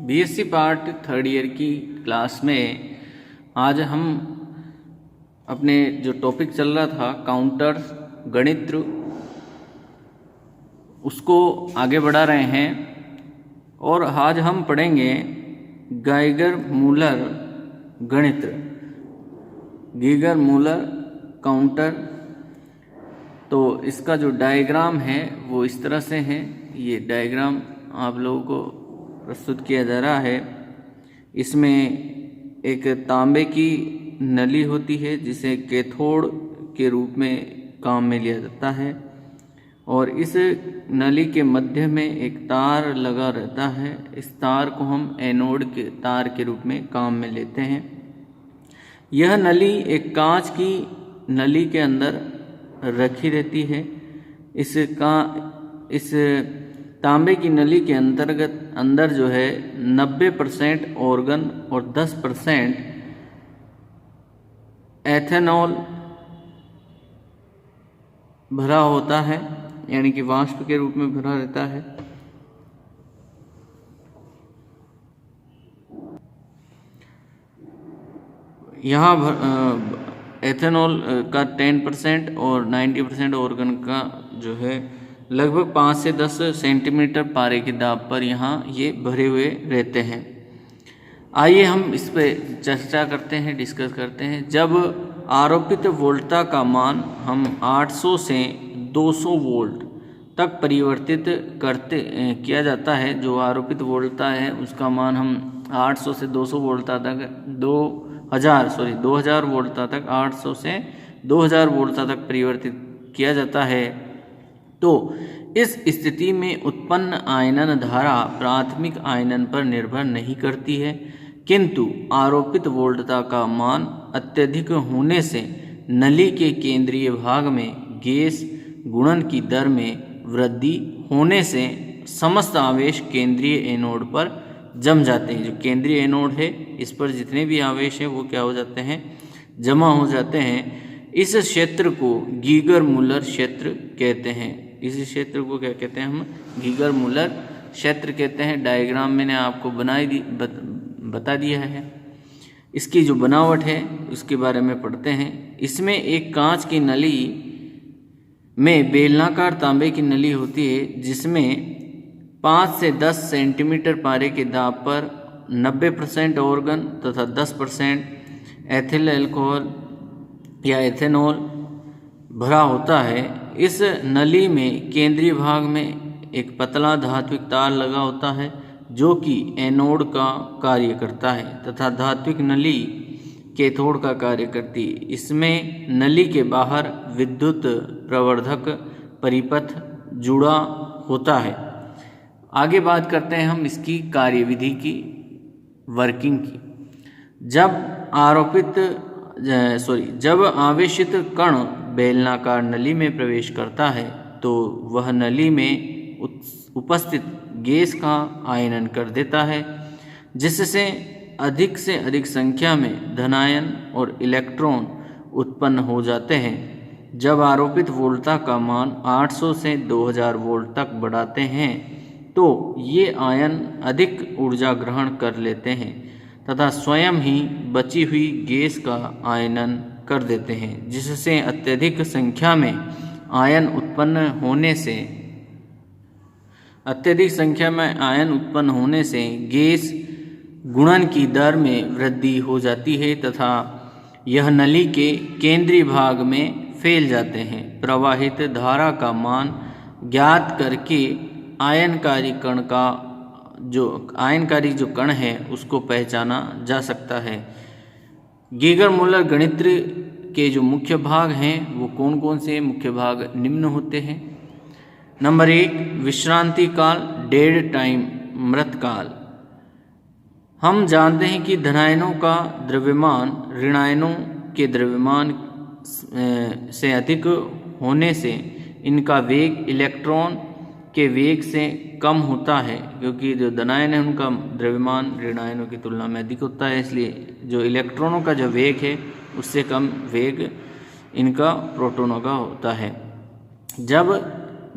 BSc part third year की class में आज हम अपने जो टॉपिक चल रहा था काउंटर गणित उसको आगे बढ़ा रहे हैं और आज हम पढ़ेंगे गाइगर मूलर गणित, गीगर मूलर काउंटर। तो इसका जो डायग्राम है वो इस तरह से है। ये डायग्राम आप लोगों को प्रस्तुत किया जा रहा है। इसमें एक तांबे की नली होती है जिसे कैथोड के रूप में काम में लिया जाता है और इस नली के मध्य में एक तार लगा रहता है। इस तार को हम एनोड के तार के रूप में काम में लेते हैं। यह नली एक कांच की नली के अंदर रखी रहती है। इस तांबे की नली के अंदर जो है 90% ऑर्गन और 10% एथेनॉल भरा होता है, यानी कि वाष्प के रूप में भरा रहता है। यहाँ एथेनॉल का 10% और 90% ऑर्गन का जो है लगभग 5 से 10 सेंटीमीटर पारे की दाब पर यहाँ ये भरे हुए रहते हैं। आइए हम इस पे चर्चा करते हैं, डिस्कस करते हैं। जब आरोपित वोल्टता का मान हम 800 से 200 वोल्ट तक परिवर्तित किया जाता है। जो आरोपित वोल्टता है उसका मान हम 800 से 200 वोल्टता तक 2000 वोल्टता तक 800 से 2000 वोल्टता तक परिवर्तित किया जाता है। तो इस स्थिति में उत्पन्न आयनन धारा प्राथमिक आयनन पर निर्भर नहीं करती है, किंतु आरोपित वोल्टता का मान अत्यधिक होने से नली के केंद्रीय भाग में गैस गुणन की दर में वृद्धि होने से समस्त आवेश केंद्रीय एनोड पर जम जाते हैं। जो केंद्रीय एनोड है इस पर जितने भी आवेश हैं वो क्या हो जाते हैं, जमा हो जाते हैं। इस क्षेत्र को गीगर मूलर क्षेत्र कहते हैं। इस क्षेत्र को क्या कहते हैं, हम गीगर मूलर क्षेत्र कहते हैं। डायग्राम मैंने आपको बता दिया है। इसकी जो बनावट है उसके बारे में पढ़ते हैं। इसमें एक कांच की नली में बेलनाकार तांबे की नली होती है जिसमें 5 से 10 सेंटीमीटर पारे के दाब पर 90% ऑर्गन तथा 10% एथिल अल्कोहल या एथेनॉल भरा होता है। इस नली में केंद्रीय भाग में एक पतला धात्विक तार लगा होता है जो कि एनोड का कार्य करता है तथा धात्विक नली कैथोड का कार्य करती है। इसमें नली के बाहर विद्युत प्रवर्धक परिपथ जुड़ा होता है। आगे बात करते हैं हम इसकी कार्यविधि की, वर्किंग की। जब आवेशित कण बेलनाकार नली में प्रवेश करता है तो वह नली में उपस्थित गैस का आयनन कर देता है, जिससे अधिक से अधिक संख्या में धनायन और इलेक्ट्रॉन उत्पन्न हो जाते हैं। जब आरोपित वोल्टता का मान 800 से 2000 वोल्ट तक बढ़ाते हैं तो ये आयन अधिक ऊर्जा ग्रहण कर लेते हैं तथा स्वयं ही बची हुई गैस का आयनन कर देते हैं, जिससे अत्यधिक संख्या में आयन उत्पन्न होने से गैस गुणन की दर में वृद्धि हो जाती है तथा यह नली के केंद्रीय भाग में फैल जाते हैं। प्रवाहित धारा का मान ज्ञात करके आयनकारी जो कण है उसको पहचाना जा सकता है। गीगर मूलर गणित के जो मुख्य भाग हैं वो कौन कौन से मुख्य भाग निम्न होते हैं। नंबर 1, विश्रांति काल, डेड टाइम, मृत काल। हम जानते हैं कि धनायनों का द्रव्यमान ऋणायनों के द्रव्यमान से अधिक होने से इनका वेग इलेक्ट्रॉन के वेग से कम होता है, क्योंकि जो धनायन है उनका द्रव्यमान ऋणायनों की तुलना में अधिक होता है। इसलिए जो इलेक्ट्रॉनों का जो वेग है उससे कम वेग इनका प्रोटॉनों का होता है। जब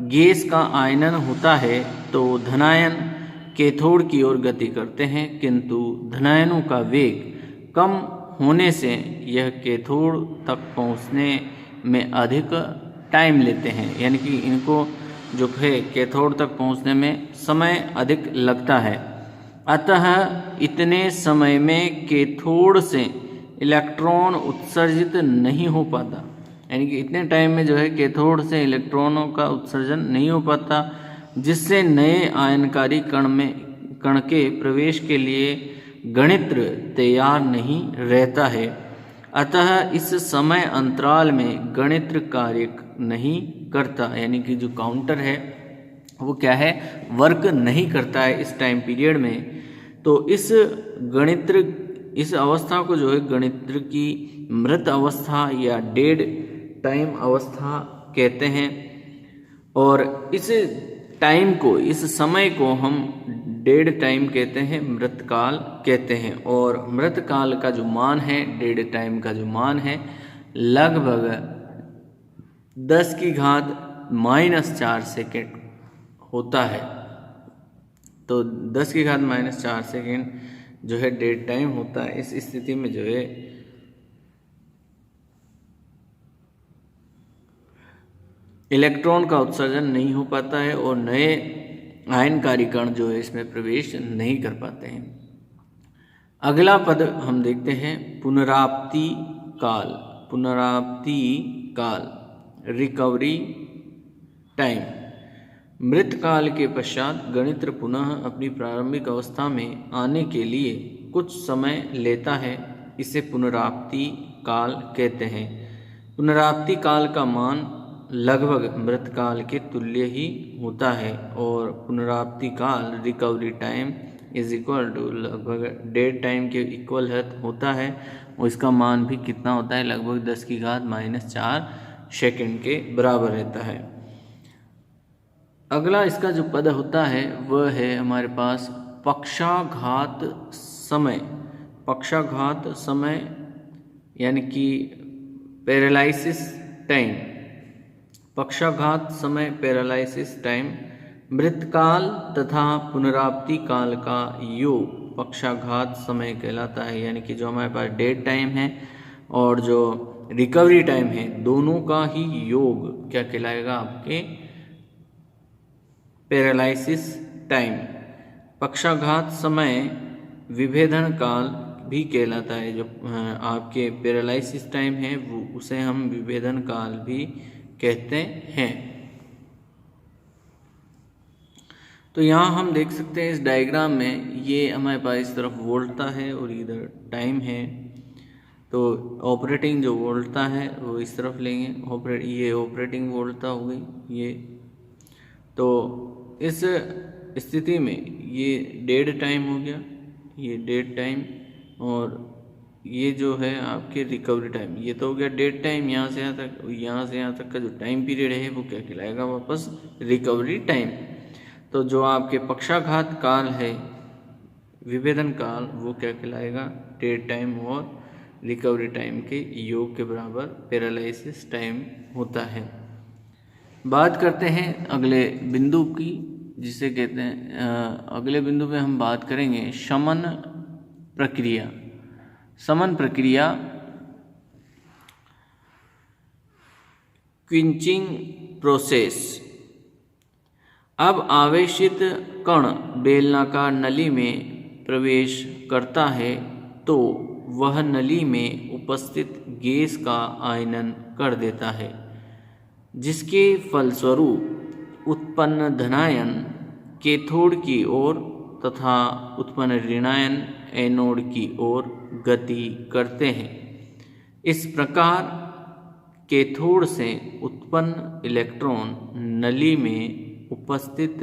गैस का आयनन होता है तो धनायन कैथोड की ओर गति करते हैं, किंतु धनायनों का वेग कम होने से यह कैथोड तक पहुंचने में अधिक टाइम लेते हैं, यानी कि इनको जो है कैथोड तक पहुंचने में समय अधिक लगता है। अतः इतने समय में कैथोड से इलेक्ट्रॉन उत्सर्जित नहीं हो पाता, यानी कि इतने टाइम में जो है कैथोड से इलेक्ट्रॉनों का उत्सर्जन नहीं हो पाता, जिससे नए आयनकारी कण के प्रवेश के लिए गणित्र तैयार नहीं रहता है। अतः इस समय अंतराल में गणित्र कार्य नहीं करता, यानी कि जो काउंटर है वो क्या है, वर्क नहीं करता है इस टाइम पीरियड में। तो इस अवस्था को जो है गणित्र की मृत अवस्था या डेड टाइम अवस्था कहते हैं। और इस टाइम को, इस समय को हम डेड टाइम कहते हैं, मृतकाल कहते हैं। और मृतकाल का जो मान है, डेड टाइम का जो मान है, लगभग 10⁻⁻⁴ सेकेंड होता है। तो 10⁻⁻⁴ सेकेंड जो है डेड टाइम होता है। इस स्थिति में जो है इलेक्ट्रॉन का उत्सर्जन नहीं हो पाता है और नए आयनकारी कण जो है इसमें प्रवेश नहीं कर पाते हैं। अगला पद हम देखते हैं पुनरावृत्ति काल। पुनरावृत्ति काल, रिकवरी टाइम। मृत काल के पश्चात गणित्र पुनः अपनी प्रारंभिक अवस्था में आने के लिए कुछ समय लेता है, इसे पुनरावृत्ति काल कहते हैं। पुनरावृत्ति काल का मान लगभग मृत काल के तुल्य ही होता है और पुनरावृत्ति काल, recovery time is equal to लगभग डेड टाइम के इक्वल होता है और इसका मान भी कितना होता है, लगभग 10⁻⁴ सेकेंड के बराबर रहता है। अगला इसका जो पद होता है वह है हमारे पास पक्षाघात समय। पक्षाघात समय यानी कि पैरालिसिस टाइम। पक्षाघात समय, पैरालिसिस टाइम, मृतकाल तथा पुनरावृत्ति काल का योग पक्षाघात समय कहलाता है। यानी कि जो हमारे पास डेड टाइम है और जो रिकवरी टाइम है, दोनों का ही योग क्या कहलाएगा, आपके पैरालिसिस टाइम। पक्षाघात समय विभेदन काल भी कहलाता है। जो आपके पैरालिसिस टाइम है वो उसे हम विभेदन काल भी कहते हैं। तो यहाँ हम देख सकते हैं इस डायग्राम में, ये हमारे पास इस तरफ वोल्टा है और इधर टाइम है। तो ऑपरेटिंग जो वोल्टा है वो इस तरफ लेंगे, ये ऑपरेटिंग वोल्टा हो गई ये। तो इस स्थिति में ये डेड टाइम हो गया, ये डेड टाइम, और ये जो है आपके रिकवरी टाइम, ये तो हो गया डेड टाइम। यहाँ से यहाँ तक का जो टाइम पीरियड है वो क्या कहलाएगा, वापस रिकवरी टाइम। तो जो आपके पक्षाघात काल है, विभेदन काल, वो क्या कहलाएगा, डेड टाइम और रिकवरी टाइम के योग के बराबर पैरालिसिस टाइम होता है। बात करते हैं अगले बिंदु की, जिसे कहते हैं अगले बिंदु पे हम बात करेंगे शमन प्रक्रिया। शमन प्रक्रिया, क्विंचिंग प्रोसेस। अब आवेशित कण बेलनाकार नली में प्रवेश करता है तो वह नली में उपस्थित गैस का आयनन कर देता है, जिसके फलस्वरूप उत्पन्न धनायन कैथोड की ओर तथा उत्पन्न ऋणायन एनोड की ओर गति करते हैं। इस प्रकार कैथोड से उत्पन्न इलेक्ट्रॉन नली में उपस्थित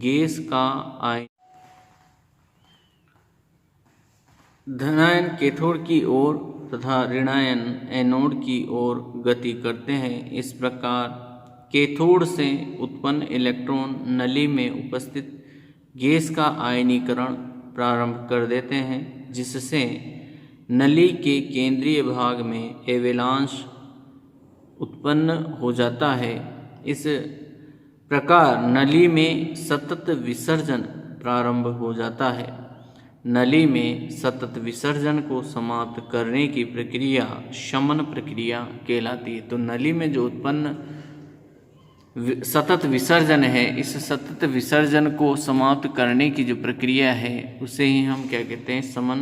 गैस का आयन धनायन कैथोड की ओर तथा ऋणायन एनोड की ओर गति करते हैं। इस प्रकार कैथोड से उत्पन्न इलेक्ट्रॉन नली में उपस्थित गैस का आयनीकरण प्रारंभ कर देते हैं, जिससे नली के केंद्रीय भाग में एवेलांच उत्पन्न हो जाता है। इस प्रकार नली में सतत विसर्जन प्रारंभ हो जाता है। नली में सतत विसर्जन को समाप्त करने की प्रक्रिया शमन प्रक्रिया कहलाती है। तो नली में जो उत्पन्न सतत विसर्जन है, इस सतत विसर्जन को समाप्त करने की जो प्रक्रिया है उसे ही हम क्या कहते हैं, शमन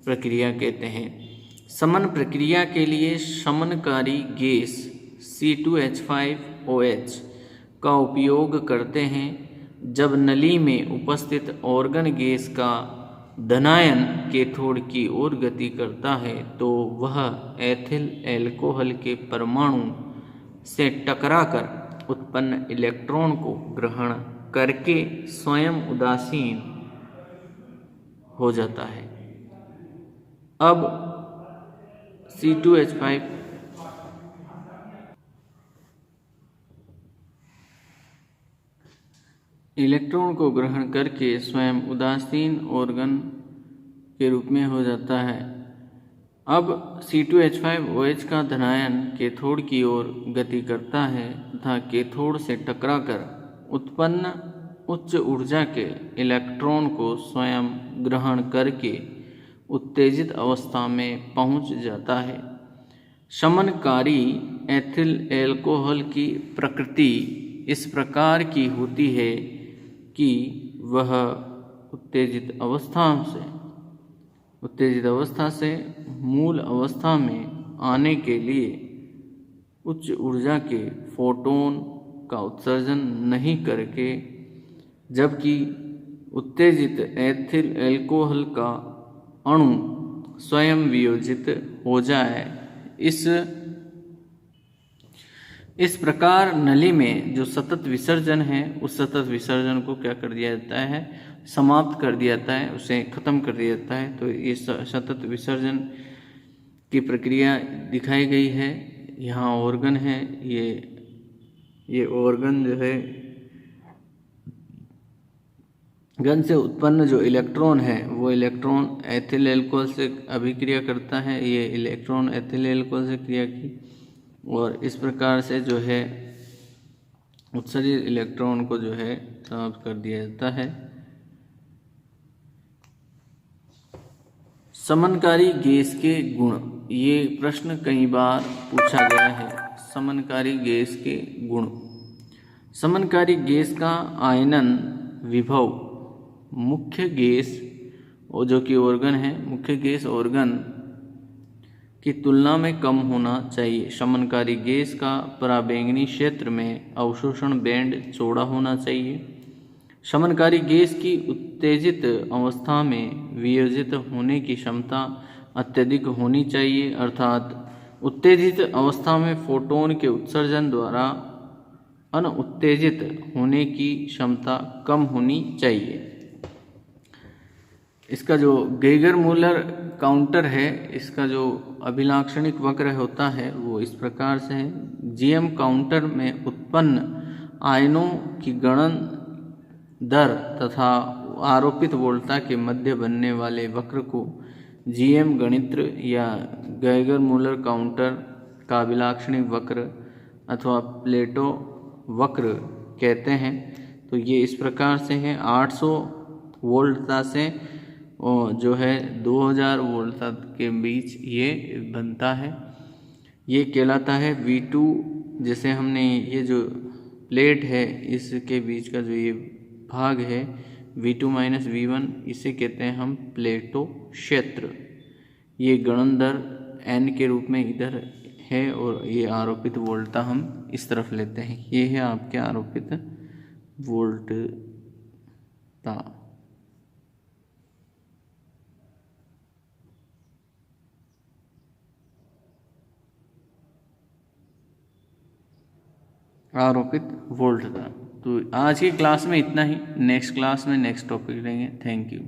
प्रक्रिया कहते हैं। शमन प्रक्रिया के लिए शमनकारी गैस C2H5OH का उपयोग करते हैं। जब नली में उपस्थित ऑर्गन गैस का धनायन कैथोड की ओर गति करता है तो वह एथिल एल्कोहल के परमाणु से टकराकर उत्पन्न इलेक्ट्रॉन को ग्रहण करके स्वयं उदासीन हो जाता है। अब C2H5 इलेक्ट्रॉन को ग्रहण करके स्वयं उदासीन ऑर्गन के रूप में हो जाता है। अब C2H5OH का धनायन कैथोड की ओर गति करता है तथा कैथोड से टकराकर उत्पन्न उच्च ऊर्जा के इलेक्ट्रॉन को स्वयं ग्रहण करके उत्तेजित अवस्था में पहुंच जाता है। शमनकारी एथिल एल्कोहल की प्रकृति इस प्रकार की होती है कि वह उत्तेजित अवस्था से मूल अवस्था में आने के लिए उच्च ऊर्जा के फोटोन का उत्सर्जन नहीं करके, जबकि उत्तेजित एथिल एल्कोहल का अणु स्वयं वियोजित हो जाए। इस प्रकार नली में जो सतत विसर्जन है उस सतत विसर्जन को क्या कर दिया जाता है, समाप्त कर दिया जाता है, उसे खत्म कर दिया जाता है। तो ये सतत विसर्जन की प्रक्रिया दिखाई गई है। यहाँ ऑर्गन है, ये ऑर्गन जो है गन से उत्पन्न जो इलेक्ट्रॉन है वो इलेक्ट्रॉन एथिल एल्कोहल से अभिक्रिया करता है। ये इलेक्ट्रॉन एथिल एल्कोहल से क्रिया की और इस प्रकार से जो है उत्सर्जित इलेक्ट्रॉन को जो है समाप्त कर दिया जाता है। समनकारी गैस के गुण, ये प्रश्न कई बार पूछा गया है। समनकारी गैस के गुण। समनकारी गैस का आयनन विभव मुख्य गैस और जो कि ऑर्गन है, मुख्य गैस ऑर्गन की तुलना में कम होना चाहिए। शमनकारी गैस का पराबैंगनी क्षेत्र में अवशोषण बैंड चौड़ा होना चाहिए। शमनकारी गैस की उत्तेजित अवस्था में वियोजित होने की क्षमता अत्यधिक होनी चाहिए, अर्थात उत्तेजित अवस्था में फोटोन के उत्सर्जन द्वारा अनुत्तेजित होने की क्षमता कम होनी चाहिए। इसका जो गेगर मूलर काउंटर है, इसका जो अभिलाक्षणिक वक्र होता है वो इस प्रकार से है। GM काउंटर में उत्पन्न आयनों की गणन दर तथा आरोपित वोल्टता के मध्य बनने वाले वक्र को GM गणित्र या गेगर मूलर काउंटर का अभिलाक्षणिक वक्र अथवा प्लेटो वक्र कहते हैं। तो ये इस प्रकार से है। 800 वोल्टता से जो है 2000 वोल्ट तक के बीच ये बनता है। ये कहलाता है V2। जैसे हमने ये जो प्लेट है इसके बीच का जो ये भाग है V2 - V1, इसे कहते हैं हम प्लेटो क्षेत्र। ये गणन दर N के रूप में इधर है और ये आरोपित वोल्टता हम इस तरफ लेते हैं। ये है आपके आरोपित वोल्टता। आरोपित वोल्टता। तो आज की क्लास में इतना ही। नेक्स्ट क्लास में नेक्स्ट टॉपिक लेंगे। Thank you.